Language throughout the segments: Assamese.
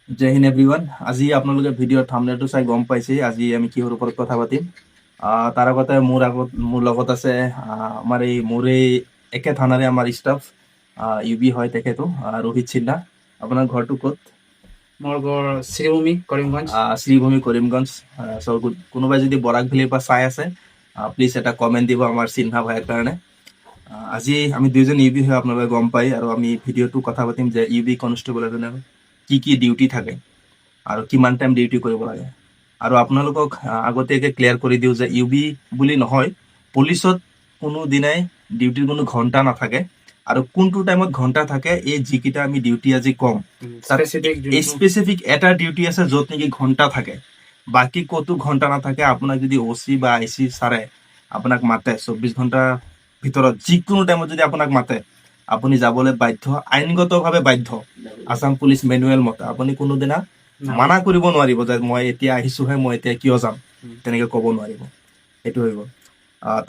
জয় হিন্দ এভৰিৱান। আজি আপোনালোকে ভিডিঅ'ৰ থাম্বনেইলটো চাই গম পাইছে আজি আমি কিহৰ ওপৰত কথা পাতিম। তাৰ আগতে মোৰ লগত আছে আমাৰ এই একে থানাৰে আমাৰ ষ্টাফ ইউবি হয় তেখেতো ৰোহিত সিন্হা। আপোনাৰ ঘৰটো ক'ত? মোৰ ঘৰ শ্ৰীভূমি কৰিমগঞ্জ। শ্ৰীভূমি কৰিমগঞ্জ। কোনোবাই যদি বৰাক ভেলীৰ পৰা চাই আছে প্লিজ এটা কমেণ্ট দিব আমাৰ সিন্হা ভাইৰ কাৰণে। আজি আমি দুইজন ইউবি হয় আপোনালোকে গম পাই, আৰু আমি ভিডিঅ'টো কথা পাতিম যে ইউবি কনষ্টেবল এজনে কি কি ডিউটি থাকে আৰু কিমান টাইম ডিউটি কৰিব লাগে। আৰু আপোনালোকক আগতীয়াকৈ ক্লিয়াৰ কৰি দিওঁ যে ইউবি বুলি নহয়, পুলিচত কোনো দিনাই ডিউটিৰ কোনো ঘণ্টা নাথাকে, আৰু কোনটো টাইমত ঘণ্টা থাকে এই যিকেইটা আমি ডিউটি আজি ক'ম তাত স্পেচিফিক এটা ডিউটি আছে য'ত নেকি ঘণ্টা থাকে, বাকী ক'তো ঘণ্টা নাথাকে। আপোনাক যদি OC বা IC ছাৰে আপোনাক মাতে 24 ঘণ্টাৰ ভিতৰত যিকোনো টাইমত যদি আপোনাক মাতে আপুনি যাবলৈ বাধ্য, আইনগতভাৱে বাধ্য। আছাম পুলিচ মেনুৱেল মতে আপুনি কোনোদিনা মানা কৰিব নোৱাৰিব যে মই এতিয়া আহিছোহে, মই এতিয়া কিয় যাম, তেনেকে ক'ব নোৱাৰিব। সেইটো হৈ গ'ল।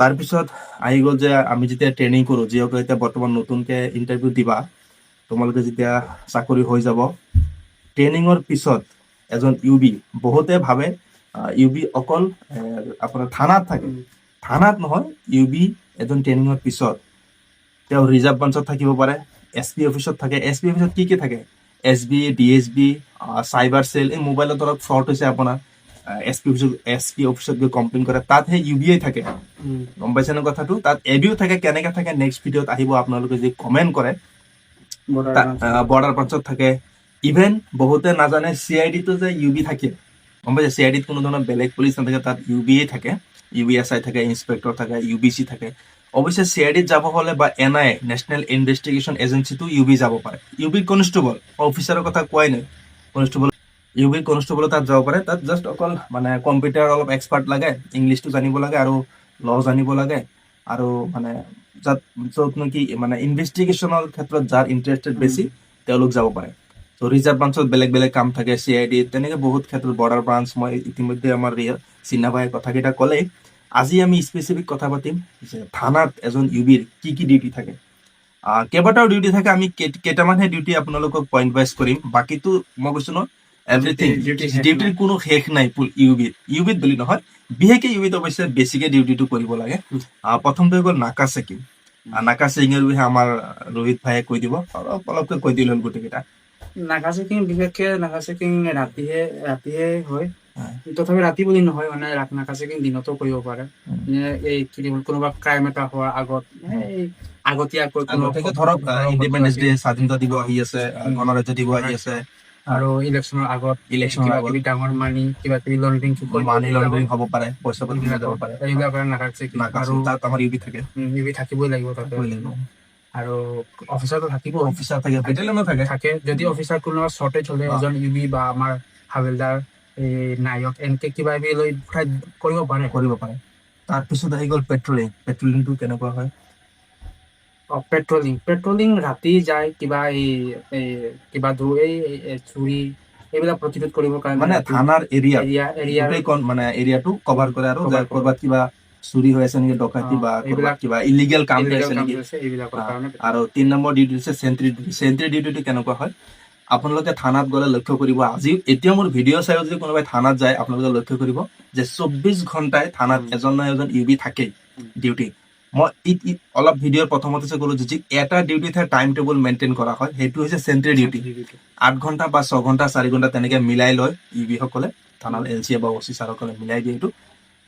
তাৰপিছত আহি গ'ল যে আমি যেতিয়া ট্ৰেইনিং কৰোঁ, যিসকলে এতিয়া বৰ্তমান নতুনকৈ ইণ্টাৰভিউ দিবা, তোমালোকে যেতিয়া চাকৰি হৈ যাব, ট্ৰেইনিঙৰ পিছত এজন ইউবি, বহুতে ভাবে ইউবি অকল আপোনাৰ থানাত থাকে। থানাত নহয়, ইউবি এজন ট্ৰেইনিঙৰ পিছত তেওঁ ৰিজাৰ্ভ ব্ৰাঞ্চত থাকিব পাৰে, SP অফিচত থাকে। SP অফিচত কি কি থাকে? SB, DSB, cyber cell. এই মোবাইলত ধৰক ফ্ৰড হৈছে আপোনাৰ, SP অফিচত গৈ কমপ্লেইন কৰে, তাত সেই UBA থাকে। গম পাইছে ন কথাটো? তাত ABও থাকে। কেনেকৈ থাকে নেক্সট ভিডিঅ'ত আহিব, আপোনালোকে যদি কমেণ্ট কৰে। বৰ্ডাৰ ব্ৰাঞ্চত থাকে। ইভেন বহুতে নাজানে CIDটো যে ইউবি থাকে। গম পাইছে? CIDত কোনো ধৰণৰ বেলেগ পুলিচ নাথাকে, তাত UBA থাকে। UBSI থাকে, ইন্সপেক্টৰ থাকে, UBC থাকে। অৱশ্যে CIDত যাব হ'লে বা NIA, নেশ্যনেল ইনভেষ্টিগেশ্যন এজেঞ্চিটো ইউবি যাব পাৰে। ইউবি কনষ্টেবল অফিচাৰৰ কথা কোৱাই নাই, কনষ্টেবল ইউবি কনষ্টেবল তাত যাব পাৰে। তাত জাষ্ট অকল মানে কম্পিউটাৰ অলপ এক্সপাৰ্ট লাগে, ইংলিছটো জানিব লাগে আৰু ল জানিব লাগে, আৰু মানে য'ত নেকি মানে ইনভেষ্টিগেশ্যনৰ ক্ষেত্ৰত যাৰ ইণ্টাৰেষ্টেড বেছি তেওঁলোক যাব পাৰে। ত' ৰিজাৰ্ভ ব্ৰাঞ্চত বেলেগ বেলেগ কাম থাকে, CID তেনেকে বহুত ক্ষেত্ৰত, বৰ্ডাৰ ব্ৰাঞ্চ। মই ইতিমধ্যে আমাৰ সিন্হা ভাইয়ে কথাকেইটা ক'লেই। আজি আমি স্পেচিফিক কথা পাতিম যে থানাত এজন ইউবিৰ কি কি ডিউটি থাকে। কেইবাটাও ডিউটি থাকে, আমি কেইটামানহে ডিউটি আপোনালোকক পইণ্ট ৱাইজ কৰিম। বাকীটো মই কৈছো ন, এভৰিথিং ডিউটিৰ কোনো শেষ নাই ইউবিত বুলি নহয়, বিশেষকৈ ইউবিত অৱশ্যে বেছিকে ডিউটিটো কৰিব লাগে। প্ৰথমটো হৈ গ'ল নাকা চেকিং। নাকা চেকিঙৰ বিষয়ে আমাৰ ৰোহিত ভাইয়ে কৈ দিব, অলপকৈ কৈ দিলে হ'ল গোটেইকেইটা। নাকা চেকিং বিশেষকে নাকা চেকিং ৰাতিহে হয়, তথাপি ৰাতি বুলি নহয়, মানে নাকা চেকিং দিনতো কৰিব পাৰে। এই কোনোবা ক্ৰাইম এটা হোৱাৰ আগত, আগতীয়াকৈ ধৰক ইণ্ডিপেণ্ডেন্স ডে, স্বাধীনতা দিৱস আহি আছে, গণৰাজ্য দিৱস আহি আছে, আৰু ইলেকশ্যনৰ আগত কিবা কিবি ডাঙৰ কিবা কিবি মানি লণ্ড্ৰিং হ'ব পাৰে, পইচা পাতি যাব পাৰে, এইবিলাক নাকা চেকিং। আৰু তাত আমাৰ ইউবি থাকে। ইউবি থাকিবই লাগিব তাতে। আৰু অফিচাৰটো থাকিব, অফিচাৰ থাকে, বেটেলিয়নো থাকে। যদি অফিচাৰ কোনোবা শ্বৰ্টেজ হ'লে এজন ইউবি বা আমাৰ হাবিলদাৰ, এই নায়ক, এনেকে কিবা কিবি লৈ কৰিব পাৰে। তাৰপিছত আহি গ'ল পেট্ৰলিংটো কেনেকুৱা হয়? পেট্ৰলিং ৰাতি যায়, কিবা কিবা চুৰি এইবিলাক প্ৰতিৰোধ কৰিবৰ কাৰণে, মানে থানাৰ এৰিয়াটো কভাৰ কৰে, আৰু ক'ৰবাত কিবা চুৰি হৈ আছে নেকি, ডকাইতি বা কিবা ইলিগেল কাম হৈ আছে নেকি। আৰু 3 নম্বৰ ডিউটি হৈছে চেণ্ট্ৰি ডিউটি। চেণ্ট্ৰি ডিউটিটো কেনেকুৱা হয়? আপোনালোকে থানাত গ'লে লক্ষ্য কৰিব, এতিয়া মোৰ ভিডিঅ' চাই যদি কোনোবাই থানাত যায়, আপোনালোকে লক্ষ্য কৰিব যে 24 ঘণ্টাই থানাত এজন নহয় এজন ইউবি থাকেই ডিউটি। মই অলপ ভিডিঅ'ৰ প্ৰথমতে ক'লো যে এটা ডিউটিতহে টাইম টেবুল মেইনটেইন কৰা হয়, সেইটো হৈছে চেণ্ট্ৰি ডিউটি। 8 ঘণ্টা বা 6 ঘণ্টা 4 ঘণ্টা তেনেকে মিলাই লয় ইউবিসকলে, থানাৰ LC বা OC ছাৰসকলে মিলাই দিয়ে। এইটো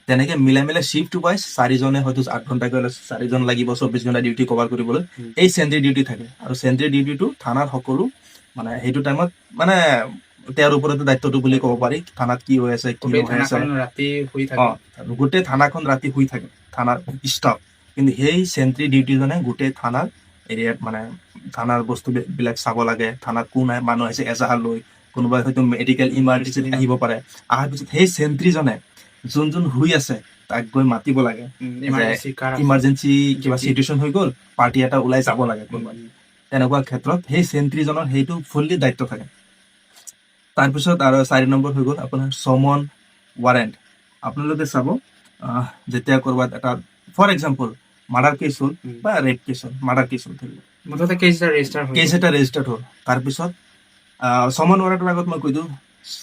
তেনেকে মিলাই শ্বিফ্ট ৱাইজ 4জনে হয়তো 8 ঘণ্টা কৰিলে 4জন লাগিব 24 ঘণ্টা ডিউটি কভাৰ কৰিবলৈ। এই চেণ্ট্ৰি ডিউটি থাকে, আৰু চেণ্ট্ৰি ডিউটিটো থানাৰ সকলো মানে সেইটো টাইমত মানে তেওঁৰ ওপৰতে দায়িত্বটো বুলি ক'ব পাৰি। থানাত কি হৈ আছে, কি হৈ আছে, গোটেই থানাখন ৰাতি শুই থাকে থানাৰ ষ্টাফ। কিন্তু সেই চেণ্ট্ৰি ডিউটিজনে গোটেই থানাৰ এৰিয়াত মানে থানাৰ বস্তুবিলাক চাব লাগে। থানাত কোন মানুহ আহিছে এজাহাৰ লৈ, কোনোবাই হয়তো মেডিকেল ইমাৰ্জেঞ্চিত আহিব পাৰে। অহাৰ পিছত সেই চেণ্ট্ৰিজনে যোন শুই আছে তাক গৈ মাতিব লাগে, ইমাৰ্জেঞ্চি কিবা চিটুৱেশ্যন হৈ গ'ল, পাৰ্টি এটা ওলাই যাব লাগে কোনোবা। তেনেকুৱা ক্ষেত্ৰত সেই চেণ্ট্ৰিজনৰ সেইটো ফুল্লি দায়িত্ব থাকে। তাৰপিছত আৰু 4 নম্বৰ হৈ গ'ল আপোনাৰ চমন ৱাৰেণ্ট। আপোনালোকে চাব, যেতিয়া ক'ৰবাত এটা ফৰ এক্সাম্পল মাৰ্ডাৰ কেছ হ'ল বা ৰেপ কেছ হ'ল, মাৰ্ডাৰ কেছ হ'ল, কেছ এটা ৰেজিষ্টাৰ্ড হ'ল। তাৰপিছত ছমন ৱাৰেণ্টৰ আগত মই কৈ দিওঁ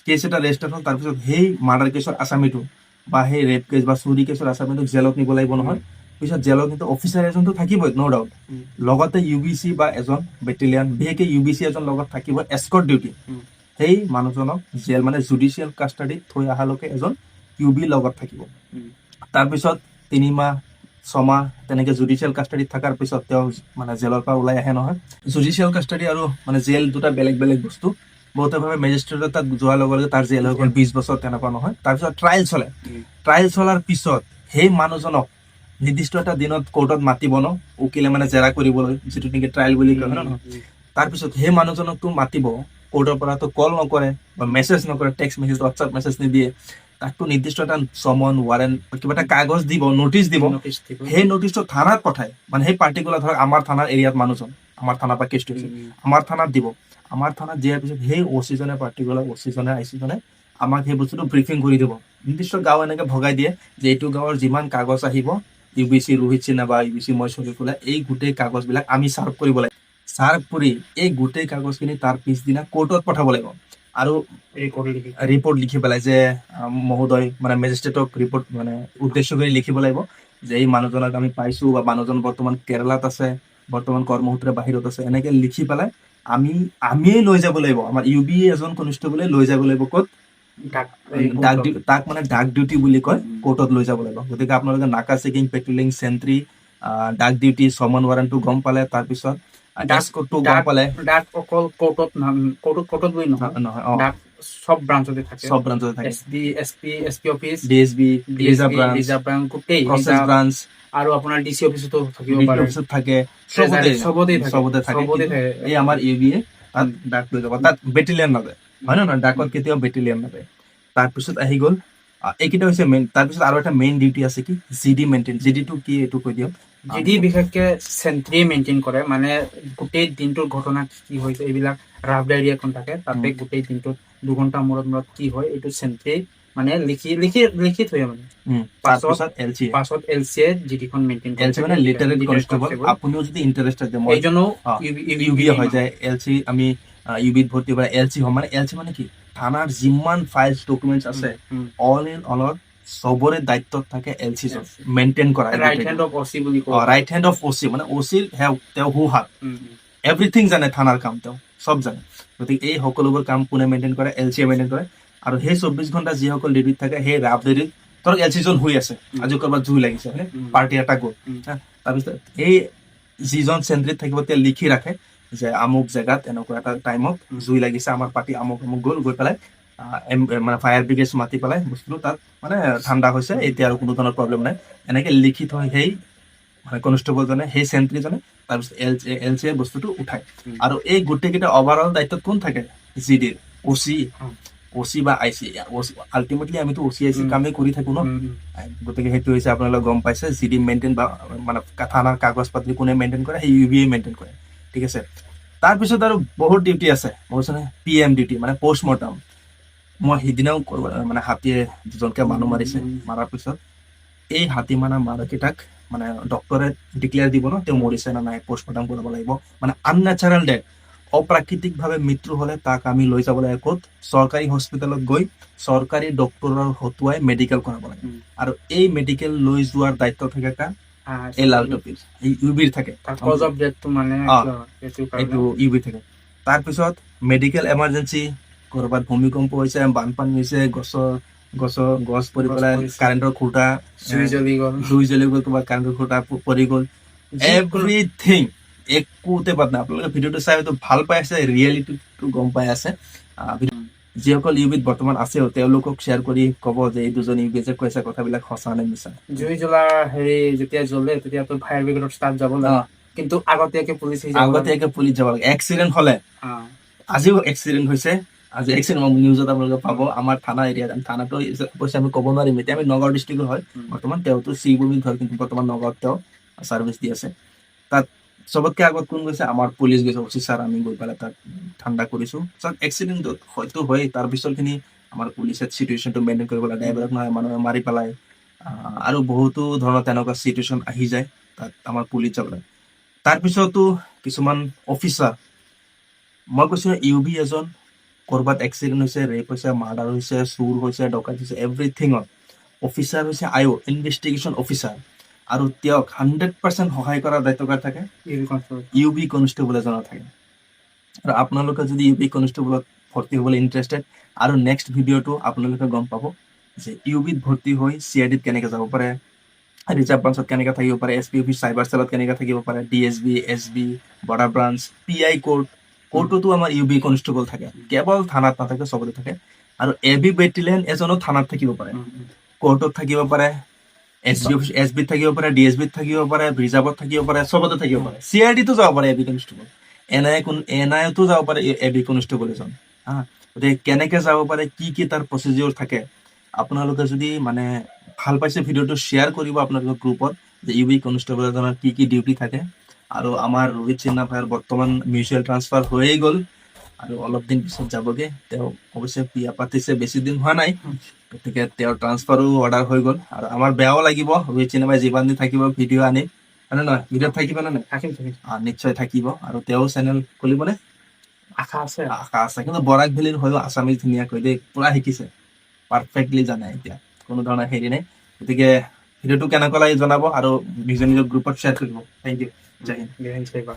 কেছ এটা ৰেজিষ্টাৰ হ'ল তাৰপিছত সেই মাৰ্ডাৰ কেছৰ আসামীটো বা সেই ৰেপ কেছ বা চুৰি কেছৰ আসামীটোক জেলত নিব লাগিব নহয় পিছত জেলত কিন্তু অফিচাৰ এজনটো থাকিবই ন' ডাউট লগতে UBC বা এজন বেটেলিয়ান বিশেষকৈ UBC এজন লগত থাকিব এস্কৰ্ট ডিউটি সেই মানুহজনক জেল মানে জুডিচিয়েল কাষ্টাডিত থৈ অহালৈকে এজন UB লগত থাকিব তাৰপিছত 3 মাহ 6 মাহ তেনেকে জুডিচিয়েল কাষ্টাডিত থকাৰ পিছত তেওঁ মানে জেলৰ পৰা ওলাই আহে নহয় জুডিচিয়েল কাষ্টাডি আৰু মানে জেল দুটা বেলেগ বেলেগ বস্তু বহুতে ভাবে মেজিষ্ট্ৰেটৰ তাত যোৱাৰ লগে লগে তাৰ জেল হৈ গ'ল 20 বছৰ তেনেকুৱা নহয় তাৰপিছত ট্ৰায়েল চলে ট্ৰায়েল চলাৰ পিছত সেই মানুহজনক নিৰ্দিষ্ট এটা দিনত কোৰ্টত মাতিব ন উকিলে মানে জেৰা কৰিবলৈ যিটো নেকি ট্ৰায়েল বুলি কয় নহয় তাৰপিছত সেই মানুহজনকতো মাতিব কোৰ্টৰ পৰা তো কল নকৰে বা মেছেজ নকৰে টেক্সট মেছেজ হোৱাটছআপ মেছেজ নিদিয়ে তাকতো নিৰ্দিষ্ট এটা সমন ৱাৰেণ্ট কিবা এটা কাগজ দিব নটিচ দিব সেই নটিচটো থানাত পঠায় মানে সেই পাৰ্টিকুলাৰ ধৰক আমাৰ থানাৰ এৰিয়াত মানুহজন আমাৰ থানাৰ পৰা কেছটো হৈছে আমাৰ থানাত দিব আমাৰ থানাত দিয়াৰ পিছত সেই OC-জনে পাৰ্টিকুলাৰ OC-জনে IC-জনে আমাক সেই বস্তুটো ব্ৰিফিং কৰি দিব নিৰ্দিষ্ট গাঁও এনেকে ভগাই দিয়ে যে এইটো গাঁৱৰ যিমান কাগজ আহিব UBC ৰোহিত সিনহা বা UBC মই চলিফুলে এই গোটেই কাগজবিলাক আমি চাৰ্ভ কৰিব লাগিব চাৰ্ভ কৰি এই গোটেই কাগজখিনি তাৰ পিছদিনা কোৰ্টত পঠাব লাগিব আৰু ৰিপৰ্ট লিখি পেলাই যে মহোদয় মানে মেজিষ্ট্ৰেটক ৰিপৰ্ট মানে উদ্দেশ্য কৰি লিখিব লাগিব যে এই মানুহজনক আমি পাইছো বা মানুহজন বৰ্তমান কেৰালাত আছে বৰ্তমান কৰ্মসূত্ৰে বাহিৰত আছে এনেকে লিখি পেলাই আমিয়ে লৈ যাব লাগিব আমাৰ UB এজন কনিষ্টেবলে লৈ যাব লাগিব ক'ত তাক মানে ডাক ডিউটি বুলি কয় কোৰ্টত লৈ যাব লাগিব গতিকে আপোনালোকে নাকা চেকিং পেট্ৰলিং চেন্ট্ৰি ডাক ডিউটি সমন ৱাৰেণ্টটো গম পালে তাৰপিছত ডাকটো গম পালে ডাক অকল কোৰ্টত গৈ নহয় ডাক সব ব্ৰাঞ্চতে থাকে SP office DSB reserve branch গোটেই প্ৰচেছ ব্ৰাঞ্চ আৰু আপোনাৰ DC অফিচতো থাকিব পাৰে অফিচত থাকে সবতে থাকে এই আমাৰ UB তাত ডাক লৈ যাব তাত বেটেলিয়ান নাযায় হয় নহয় ডাকত কেতিয়াও বেটেলিয়ান নাযায় তাৰপিছত আহি গ'ল এইকেইটা হৈছে মেইন তাৰপিছত আৰু এটা মেইন ডিউটি আছে কি GD মেইনটেইন GD-টো কি এইটো কৈ দিয়ক GD বিশেষকে চেন্ট্ৰি মেইনটেইন কৰে মানে গোটেই দিনটোৰ ঘটনা কি হৈছে এইবিলাক ৰাফ ডায়েৰী এখন থাকে তাতে গোটেই দিনটোত 2 ঘণ্টা মূৰত কি হয় এইটো চেন্ট্ৰি মানে লিখি থৈ মানে পাছত LC GD-খন মেইনটেইন কৰে LC মানে লিটাৰেট কনষ্টেবল আপুনিও যদি ইন্টাৰেষ্টেড যে মই এইজনো UB হৈ যায় LC আমি UB-ত ভৰ্তি কৰা LC হয় মানে LC মানে কি থানাৰ যিমান ফাইলছ ডকুমেন্টছ আছে অল ইন অলট সবৰে দায়িত্বত থাকে LC জন মেইনটেইন কৰা ৰাইট হেণ্ড অফ OC বুলি কয় ৰাইট হেণ্ড অফ OC মানে OC তেওঁ হু হাত এভৰিথিং জানে থানাৰ কাম তেওঁ সব জানে গতিকে এই সকলোবোৰ কাম কোনে মেইনটেইন কৰে LC মেইনটেইন কৰে আৰু সেই 24 ঘণ্টা যিসকল ডিউটিত থাকে সেই ৰাফ ডিউটিত ধৰক LC জন শুই আছে আজি কৰবাত জুই লাগিছে হয়নে পাৰ্টি এটা গ'ল তাৰপিছত এই যিজন চেন্ট্ৰিত থাকিব তেওঁ লিখি ৰাখে যে আমুক জেগাত এনেকুৱা এটা টাইমত জুই লাগিছে আমাৰ পাৰ্টি আমুক গ'ল গৈ পেলাই মানে ফায়াৰ ব্ৰিগেড মাতি পেলাই বস্তুটো তাত মানে ঠাণ্ডা হৈছে এতিয়া আৰু কোনো ধৰণৰ প্ৰব্লেম নাই এনেকে লিখি থয় সেই মানে কনষ্টেবলজনে সেই চেন্ট্ৰিজনে তাৰপিছত LC বস্তুটো উঠায় আৰু এই গোটেইকেইটা অভাৰঅল দায়িত্বত কোন থাকে GD-ৰ OC বা IC আল্টিমেটলি আমিতো OC IC কামেই কৰি থাকো ন গতিকে সেইটো হৈছে আপোনালোকে গম পাইছে GD মেইনটেইন বা মানে থানাৰ কাগজ পাতি কোনে মেইনটেইন কৰে সেই UB মেইনটেইন কৰে ঠিক আছে তাৰপিছত আৰু বহুত ডিউটি আছে মই কৈছো PM ডিউটি মানে পোষ্টমৰ্টম মই সিদিনাও মানে হাতীয়ে দুজনকে মানুহ মাৰিছে মাৰাৰ পিছত এই হাতী মাৰাকেইটাক মানে ডক্টৰে ডিক্লেয়াৰ দিব ন তেওঁ মৰিছে না নাই পোষ্টমৰ্টম কৰিব লাগিব মানে আননেচাৰেল ডেথ অপ্ৰাকৃতিকভাৱে মৃত্যু হলে তাক আমি লৈ যাব লাগে ক'ত চৰকাৰী হস্পিটেলত গৈ চৰকাৰী ডক্টৰৰ হতুৱাই মেডিকেল কৰাব লাগে আৰু এই মেডিকেল লৈ যোৱাৰ দায়িত্ব থাকে কাৰ এই লাল টপিৰ এই UB-ৰ থাকে কজ অফ ডেথটো মানে এইটো UB থাকে তাৰপিছত মেডিকেল এমাৰ্জেঞ্চি কৰবাত ভূমিকম্প হৈছে বানপানী হৈছে গছ পৰি পেলাই কাৰেণ্টৰ খুঁটা জুই জ্বলি গ'ল ক'ৰবাত কাৰেণ্টৰ খুঁটা পৰি গ'ল এভৰিথিং একোতে বাদ নাই আপোনালোকে ভিডিঅ'টো চাই হয়তো ভাল পাই আছে ৰিয়েলিটিটো গম পাই আছে যিসকল UB-ত বৰ্তমান আছে তেওঁলোকক শ্বেয়াৰ কৰি ক'ব যে এই দুজন UB যে কৈছে কথাবিলাক সঁচা নে মিছা জুই জ্বলা যেতিয়া জ্বলে তেতিয়াতো ফায়াৰ ব্ৰিগেডৰ ষ্টাফ যাব লাগে কিন্তু আগতীয়াকে পুলিচ যাব লাগে এক্সিডেণ্ট হলে আজিও এক্সিডেণ্ট হৈছে আজি এক্সিডেণ্ট নিউজত আপোনালোকে পাব আমাৰ থানা এৰিয়াত থানাটো অৱশ্যে আমি ক'ব নোৱাৰিম এতিয়া আমি নগাঁও ডিষ্ট্ৰিক্টৰ হয় বৰ্তমান তেওঁতো শ্ৰীভূমিত হয় কিন্তু বৰ্তমান নগাঁৱত তেওঁ ছাৰ্ভিচ দি আছে তাত সবতকে আগত কোন গৈছে আমাৰ পুলিচ গৈছে OC ছাৰ আমি গৈ পেলাই তাক ঠাণ্ডা কৰিছো এক্সিডেণ্ট হয়তো হয় তাৰ পিছৰখিনি আমাৰ পুলিচে চিটুৱেশ্যনটো মেইনটেইন কৰিব লাগে ড্ৰাইভাৰক নহয় মানুহে মাৰি পেলাই আৰু বহুতো ধৰণৰ তেনেকুৱা চিটুৱেশ্যন আহি যায় তাত আমাৰ পুলিচ যাব লাগে তাৰপিছতো কিছুমান অফিচাৰ মই কৈছো UB এজন ক'ৰবাত এক্সিডেণ্ট হৈছে, ৰেপ হৈছে, মাৰ্ডাৰ হৈছে, চুৰ হৈছে, ডকাইত হৈছে, এভৰিথিঙত অফিচাৰ হৈছে আই অ' ইনভেষ্টিগেশ্যন অফিচাৰ, আৰু তেওঁক 100% সহায় কৰাৰ দায়িত্বকাৰ থাকে ইউ বি কনষ্টেবল এজনৰ থাকে। আৰু আপোনালোকে যদি ইউ বি কনষ্টেবলত ভৰ্তি হ'বলৈ ইণ্টাৰেষ্টেড, আৰু নেক্সট ভিডিঅ'টো আপোনালোকে গম পাব যে ইউ বিত ভৰ্তি হৈ চি আই ডিত কেনেকৈ যাব পাৰে, ৰিজাৰ্ভ ব্ৰাঞ্চত কেনেকৈ থাকিব পাৰে, এছ পি অফিচ চাইবাৰ চেলত কেনেকৈ থাকিব পাৰে, D S B, S B, border branch, P I কোৰ্টতো আমাৰ ইউ বি কনষ্টেবল থাকে, কেৱল থানাত নাথাকে, চবতে থাকে। আৰু এ বি বেটেলিয়ন এজনো থানাত থাকিব পাৰে, কোৰ্টত থাকিব পাৰে, এছ বিত থাকিব পাৰে, ডি এছ বিত থাকিব পাৰে, ৰিজাৰ্ভত থাকিব পাৰে, চবতে থাকিব পাৰে, চি আই ডিতো যাব পাৰে এ বি কনষ্টেবল, এন আই তো যাব পাৰে এ বি কনষ্টেবল এজন। গতিকে কেনেকৈ যাব পাৰে, কি তাৰ প্ৰচিডিউৰ থাকে, আপোনালোকে যদি মানে ভাল পাইছে ভিডিঅ'টো শ্বেয়াৰ কৰিব আপোনালোকৰ গ্ৰুপত, যে ইউ বি কনষ্টেবল এজনৰ কি ডিউটি থাকে। আৰু আমাৰ ৰোহিত সিনহা ভাইৰ বৰ্তমান মিউচুৱেল ট্ৰান্সফাৰ হৈয়ে গ'ল, আৰু অলপ দিন পিছত যাবগে। তেওঁ অৱশ্যে বিয়া পাতিছে, বেছি দিন হোৱা নাই, গতিকে তেওঁৰ ট্ৰান্সফাৰো অৰ্ডাৰ হৈ গ'ল। আৰু আমাৰ বেয়াও লাগিব, ৰোহিত সিনহা ভাই যিমান দিন থাকিব ভিডিঅ' আনিম, হয় নে নহয়? ভিডিঅ'ত থাকিব নে নাই? নিশ্চয় থাকিব। আৰু তেওঁ চেনেল খুলিবনে? আশা আছে। কিন্তু বৰাক ভেলীৰ হয়ো আছামিজ ধুনীয়াকৈ দেই, পুৰা শিকিছে, পাৰফেক্টলি জানে, এতিয়া কোনো ধৰণৰ হেৰি নাই। গতিকে ভিডিঅ'টো কেনেকুৱা লাগে জনাব, আৰু নিজৰ গ্ৰুপত শ্বেয়াৰ কৰিব। থেংক ইউ, জয় হিন্দ।